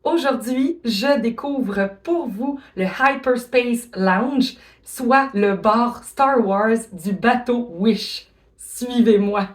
Aujourd'hui, je découvre pour vous le Hyperspace Lounge, soit le bar Star Wars du bateau Wish. Suivez-moi!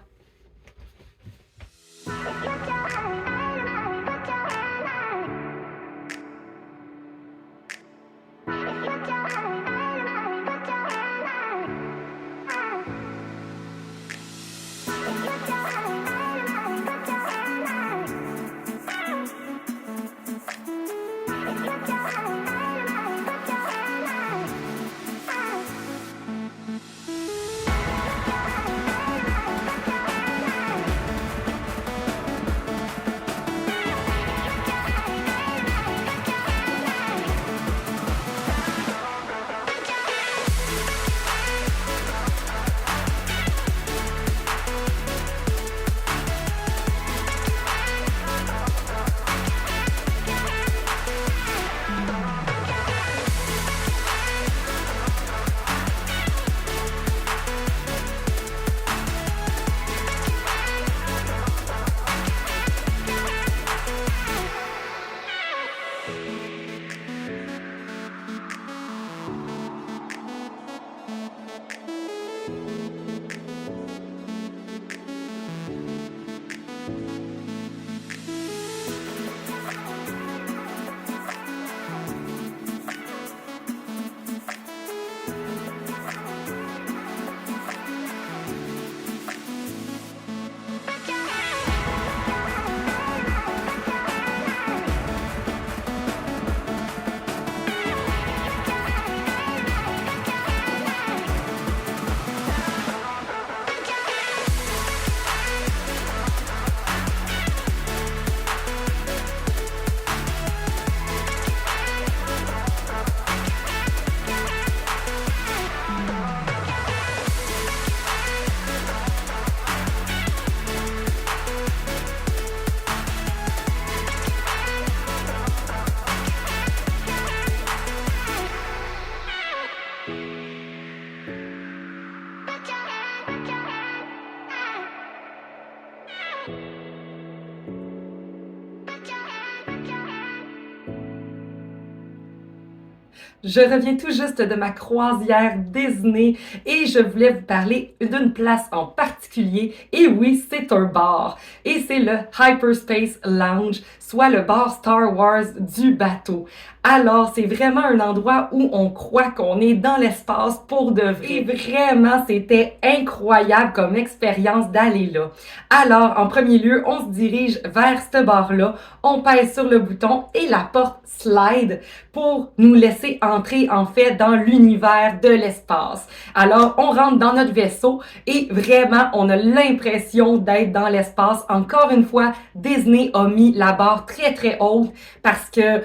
Je reviens tout juste de ma croisière Disney et je voulais vous parler d'une place en particulier. Et oui, c'est un bar. Et c'est le Hyperspace Lounge, soit le bar Star Wars du bateau. Alors, c'est vraiment un endroit où on croit qu'on est dans l'espace pour de vrai. Et vraiment, c'était incroyable comme expérience d'aller là. Alors, en premier lieu, on se dirige vers ce bar-là. On pèse sur le bouton et la porte slide pour nous laisser entrer en fait dans l'univers de l'espace. Alors, on rentre dans notre vaisseau et vraiment, on a l'impression d'être dans l'espace. Encore une fois, Disney a mis la barre très très haute parce que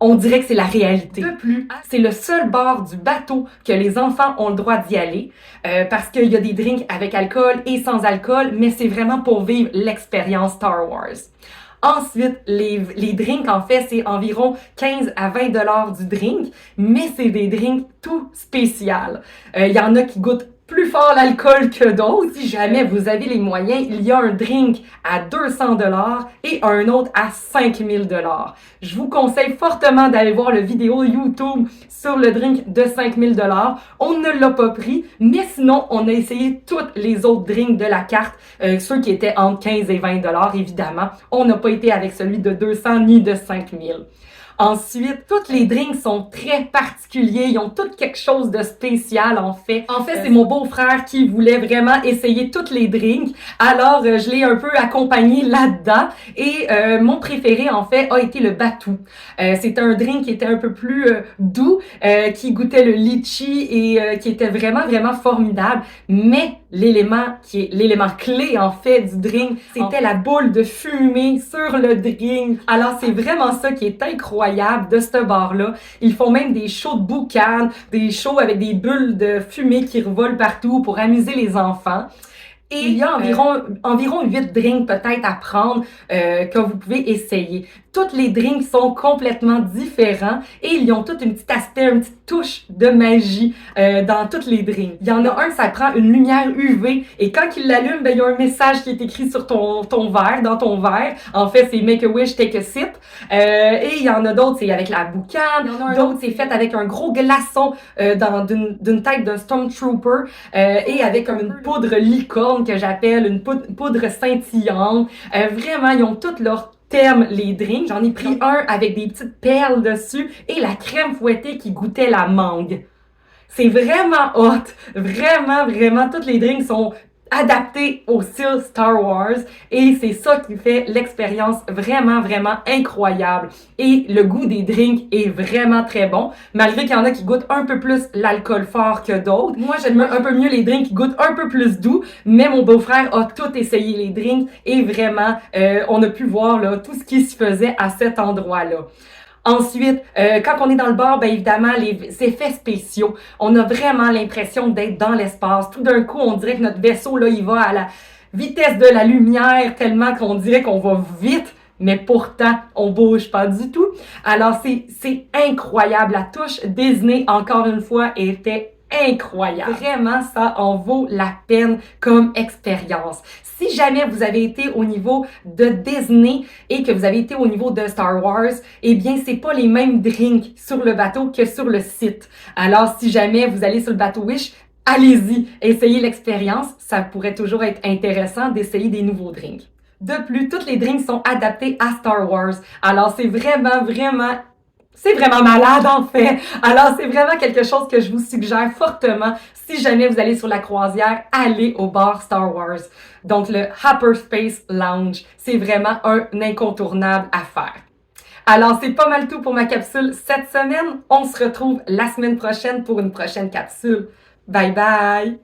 on dirait que c'est la réalité. De plus, c'est le seul bar du bateau que les enfants ont le droit d'y aller parce qu'il y a des drinks avec alcool et sans alcool, mais c'est vraiment pour vivre l'expérience Star Wars. Ensuite, les drinks, en fait, c'est environ 15 à 20 dollars du drink, mais c'est des drinks tout spécial. Il y en a qui goûtent plus fort l'alcool que d'autres. Si jamais vous avez les moyens, il y a un drink à 200 dollars et un autre à 5000 dollars. Je vous conseille fortement d'aller voir le vidéo YouTube sur le drink de 5000 dollars. On ne l'a pas pris, mais sinon, on a essayé tous les autres drinks de la carte, ceux qui étaient entre 15 et 20 dollars, évidemment. On n'a pas été avec celui de 200 ni de 5000. Ensuite, tous les drinks sont très particuliers. Ils ont tous quelque chose de spécial, en fait. En fait, c'est mon beau-frère qui voulait vraiment essayer tous les drinks. Alors, je l'ai un peu accompagné là-dedans. Et mon préféré, en fait, a été le Batou. C'est un drink qui était un peu plus doux, qui goûtait le litchi et qui était vraiment, vraiment formidable. Mais l'élément clé, en fait, du drink, c'était la boule de fumée sur le drink. Alors, c'est vraiment ça qui est incroyable de ce bar-là. Ils font même des shows de boucan, des shows avec des bulles de fumée qui revolent partout pour amuser les enfants. Et il y a environ 8 drinks peut-être à prendre que vous pouvez essayer. Toutes les drinks sont complètement différents et ils ont tout un petit aspect, une petite touche de magie dans toutes les drinks. Il y en a un, ça prend une lumière UV et quand il l'allume, ben, il y a un message qui est écrit sur ton verre, dans ton verre. En fait, c'est Make a Wish, Take a Sip. Et il y en a d'autres, c'est avec la boucane. Il y en a un autre, c'est fait avec un gros glaçon d'une tête d'un Stormtrooper et avec comme une poudre licorne que j'appelle, une poudre scintillante. Vraiment, ils ont toutes leurs thème les drinks. J'en ai pris un avec des petites perles dessus et la crème fouettée qui goûtait la mangue. C'est vraiment hot. Vraiment, vraiment, toutes les drinks sont adaptés au style Star Wars et c'est ça qui fait l'expérience vraiment, vraiment incroyable. Et le goût des drinks est vraiment très bon, malgré qu'il y en a qui goûtent un peu plus l'alcool fort que d'autres. Moi, j'aime un peu mieux les drinks qui goûtent un peu plus doux, mais mon beau-frère a tout essayé les drinks et vraiment, on a pu voir là, tout ce qui se faisait à cet endroit-là. Ensuite, quand on est dans le bar, ben évidemment, les effets spéciaux, on a vraiment l'impression d'être dans l'espace. Tout d'un coup, on dirait que notre vaisseau, là, il va à la vitesse de la lumière, tellement qu'on dirait qu'on va vite, mais pourtant, on bouge pas du tout. Alors, c'est incroyable. La touche Disney, encore une fois, était incroyable. Vraiment, ça en vaut la peine comme expérience. Si jamais vous avez été au niveau de Disney et que vous avez été au niveau de Star Wars, eh bien, c'est pas les mêmes drinks sur le bateau que sur le site. Alors, si jamais vous allez sur le bateau Wish, allez-y, essayez l'expérience. Ça pourrait toujours être intéressant d'essayer des nouveaux drinks. De plus, toutes les drinks sont adaptés à Star Wars. Alors, c'est vraiment malade en fait. Alors c'est vraiment quelque chose que je vous suggère fortement. Si jamais vous allez sur la croisière, allez au bar Star Wars. Donc le Hyperspace Lounge, c'est vraiment un incontournable à faire. Alors c'est pas mal tout pour ma capsule cette semaine. On se retrouve la semaine prochaine pour une prochaine capsule. Bye bye!